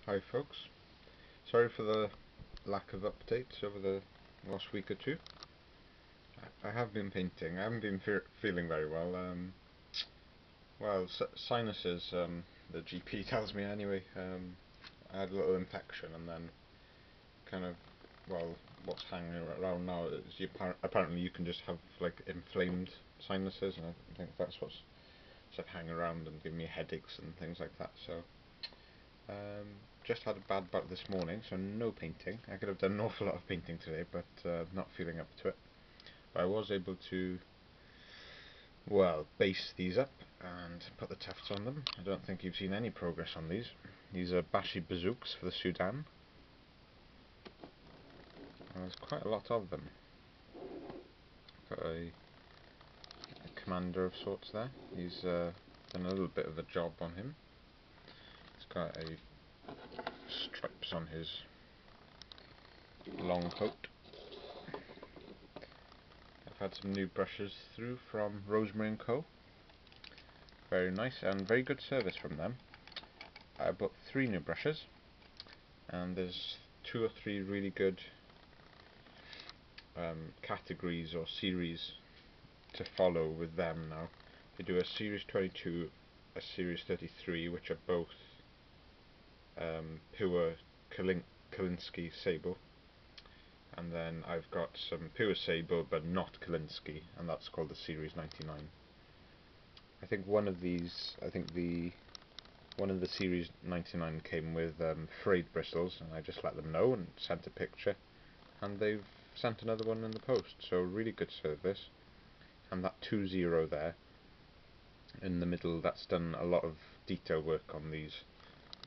Hi folks, sorry for the lack of updates over the last week or two. I have been painting. I haven't been feeling very well. Sinuses, the GP tells me anyway. I had a little infection and then kind of, what's hanging around now is apparently you can just have like inflamed sinuses, and I think that's what's sort of hanging around and giving me headaches and things like that. So just had a bad bout this morning, so no painting. I could have done an awful lot of painting today, but not feeling up to it. But I was able to, base these up and put the tufts on them. I don't think you've seen any progress on these. These are Bashi Bazouks for the Sudan. There's quite a lot of them. Got a commander of sorts there. He's done a little bit of a job on him. He's got a stripes on his long coat. I've had some new brushes through from Rosemary & Co. Very nice and very good service from them. I bought 3 new brushes, and there's 2 or 3 really good categories or series to follow with them now. They do a Series 22, a Series 33, which are both pure Kalinsky sable, and then I've got some pure sable but not Kalinsky, and that's called the Series 99. I think one of the Series 99 came with frayed bristles, and I just let them know and sent a picture, and they've sent another one in the post, so really good service. And that 20 there in the middle, that's done a lot of detail work on these,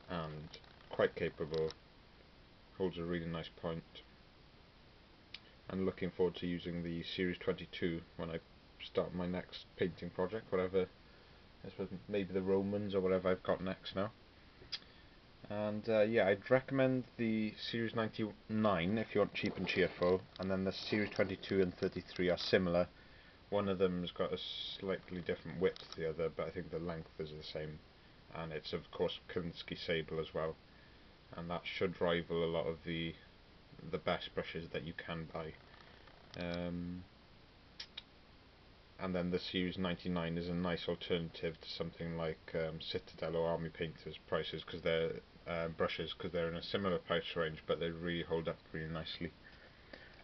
and quite capable, holds a really nice point. I'm looking forward to using the Series 22 when I start my next painting project, whatever, I suppose maybe the Romans or whatever I've got next now. And yeah, I'd recommend the Series 99 if you want cheap and cheerful, and then the Series 22 and 33 are similar. One of them's got a slightly different width to the other, but I think the length is the same, and it's of course Kalinsky sable as well, and that should rival a lot of the best brushes that you can buy. And then the Series 99 is a nice alternative to something like Citadel or Army Painter's prices, because they're brushes, because they're in a similar price range, but they really hold up really nicely.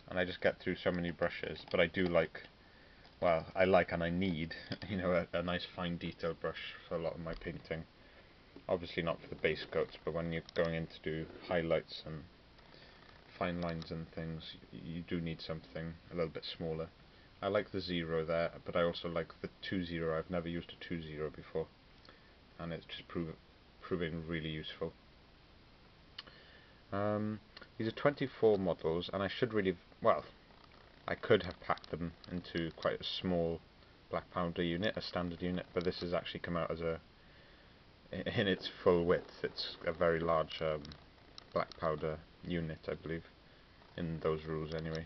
And I just get through so many brushes, but I do like, I like and I need, you know, a nice fine detail brush for a lot of my painting. Obviously not for the base coats, but when you're going in to do highlights and fine lines and things, you do need something a little bit smaller. I like the 0 there, but I also like the 20. I've never used a 20 before, and it's just proving really useful. These are 24 models, and I should really, I could have packed them into quite a small black powder unit, a standard unit, but this has actually come out as in its full width. It's a very large black powder unit, I believe, in those rules anyway.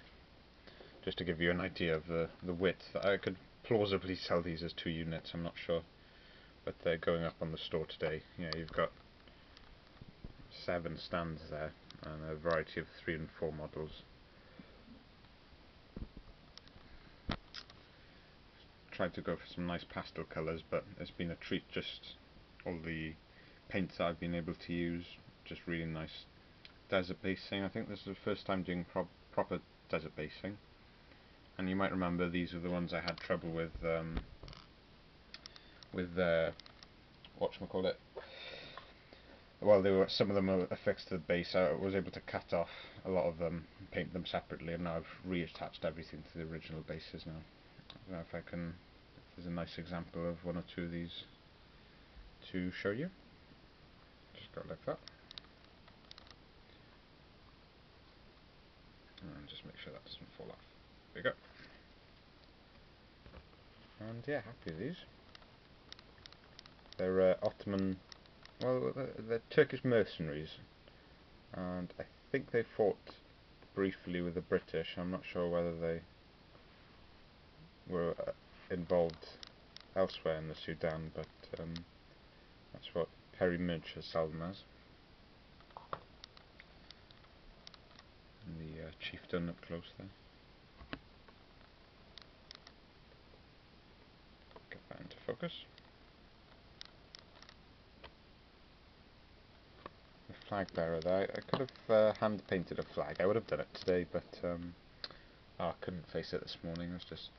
Just to give you an idea of the width. I could plausibly sell these as 2 units, I'm not sure, but they're going up on the store today. You've got 7 stands there, and a variety of 3 and 4 models. Tried to go for some nice pastel colours, but it's been a treat, just all the paints that I've been able to use. Just really nice desert basing. I think this is the first time doing proper desert basing. And you might remember these are the ones I had trouble with whatchamacallit. Some of them are affixed to the base. I was able to cut off a lot of them, paint them separately, and now I've reattached everything to the original bases now. I don't know if there's a nice example of 1 or 2 of these to show you. Just go like that. And just make sure that doesn't fall off. There we go. And yeah, happy with these. They're Ottoman, they're Turkish mercenaries, and I think they fought briefly with the British. I'm not sure whether they were involved elsewhere in the Sudan, but that's what Perry Midge has sold them as. the chieftain up close there. Get that into focus. The flag bearer there, I could have hand painted a flag. I would have done it today, but I couldn't face it this morning. It was just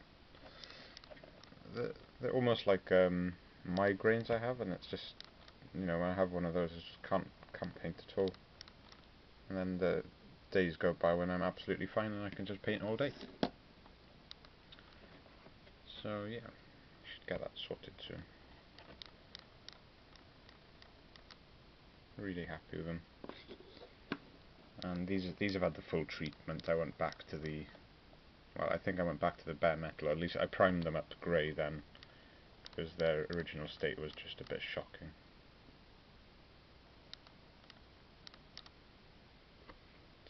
they're almost like migraines I have, and it's just, you know, when I have one of those, I just can't paint at all. And then the days go by when I'm absolutely fine and I can just paint all day. So yeah, should get that sorted soon. Really happy with them. And these have had the full treatment. I went back to the, well, I think I went back to the bare metal, or at least I primed them up to grey then, because their original state was just a bit shocking.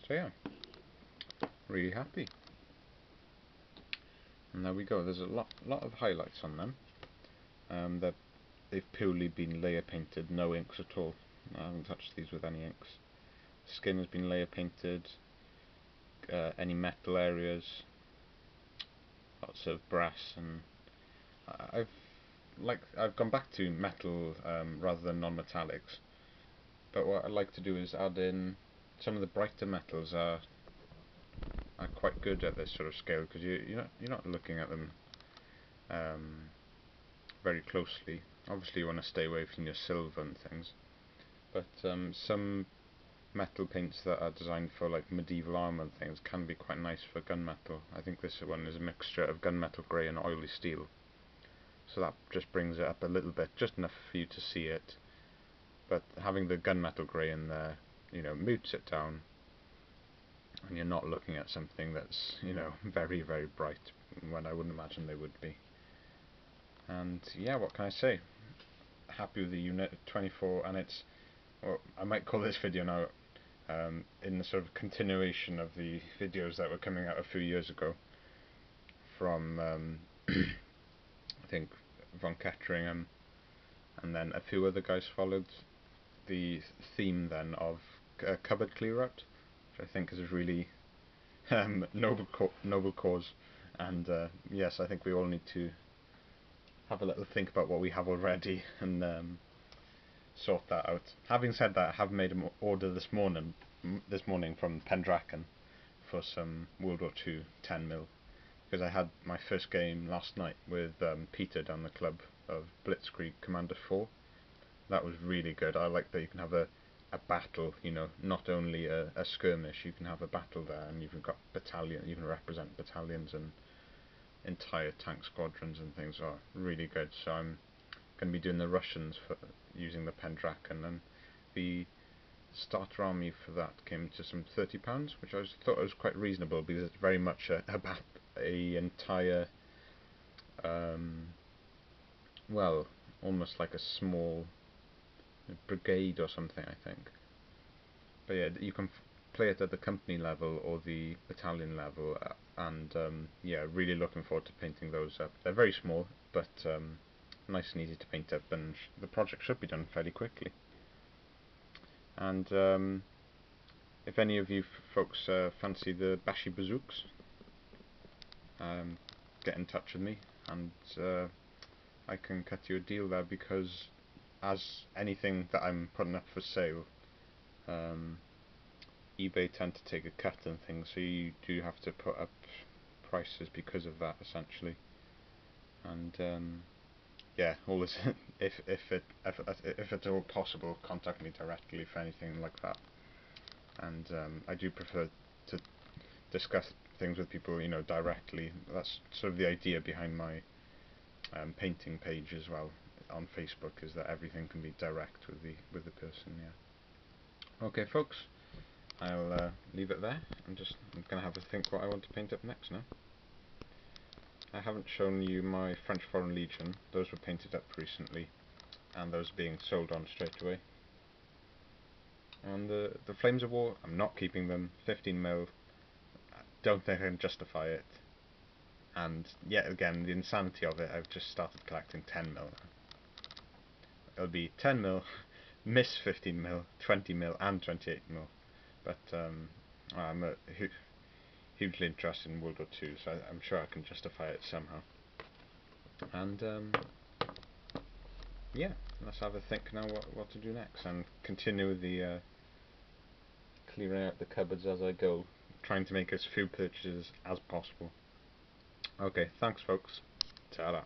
So yeah, really happy. And there we go. There's a lot of highlights on them. They've purely been layer painted, no inks at all. I haven't touched these with any inks. Skin has been layer painted. Any metal areas, lots of brass, and I've gone back to metal rather than non-metallics. But what I like to do is add in some of the brighter metals are quite good at this sort of scale, because you're not looking at them very closely. Obviously you want to stay away from your silver and things, but some metal paints that are designed for like medieval armour and things can be quite nice for gunmetal. I think this one is a mixture of gunmetal grey and oily steel, so that just brings it up a little bit, just enough for you to see it. But having the gunmetal grey in there, you know, mutes it down, and you're not looking at something that's, you know, very, very bright, when I wouldn't imagine they would be. And yeah, what can I say? Happy with the unit 24, and it's, well, I might call this video now in the sort of continuation of the videos that were coming out a few years ago from I think Von Ketteringham, and then a few other guys followed the theme then of covered Clearout, which I think is a really noble cause. And yes, I think we all need to have a little think about what we have already and sort that out. Having said that, I have made an order this morning from Pendraken for some World War II 10mm, because I had my first game last night with Peter down the club of Blitzkrieg Commander 4. That was really good. I like that you can have a battle, you know, not only a skirmish, you can have a battle there, and you've got battalion, you can represent battalions and entire tank squadrons and things. Are really good. So I'm going to be doing the Russians for using the Pendraken, and the starter army for that came to some £30, which I thought was quite reasonable, because it's very much a entire well, almost like a small brigade or something, I think. But yeah, you can play it at the company level or the battalion level, and yeah, really looking forward to painting those up. They're very small, but nice and easy to paint up, and the project should be done fairly quickly. And if any of you folks fancy the Bashi Bazouks, get in touch with me, and I can cut you a deal there, because as anything that I'm putting up for sale, eBay tend to take a cut and things, so you do have to put up prices because of that, essentially. And yeah, always if it's all possible, contact me directly for anything like that. And I do prefer to discuss things with people, you know, directly. That's sort of the idea behind my painting page as well on Facebook, is that everything can be direct with the person. Yeah. Okay, folks, I'll leave it there. I'm gonna have a think what I want to paint up next now. I haven't shown you my French Foreign Legion. Those were painted up recently, and those are being sold on straight away. And the Flames of War, I'm not keeping them. 15mm. Don't think I can justify it. And yet again, the insanity of it, I've just started collecting 10mm. It'll be 10mm, miss 15mm, 20mm, and 28mm. But I'm hugely interested in World War II, so I'm sure I can justify it somehow. And yeah, let's have a think now what to do next, and continue the clearing out the cupboards as I go, trying to make as few purchases as possible. Okay, thanks folks. Ta-da.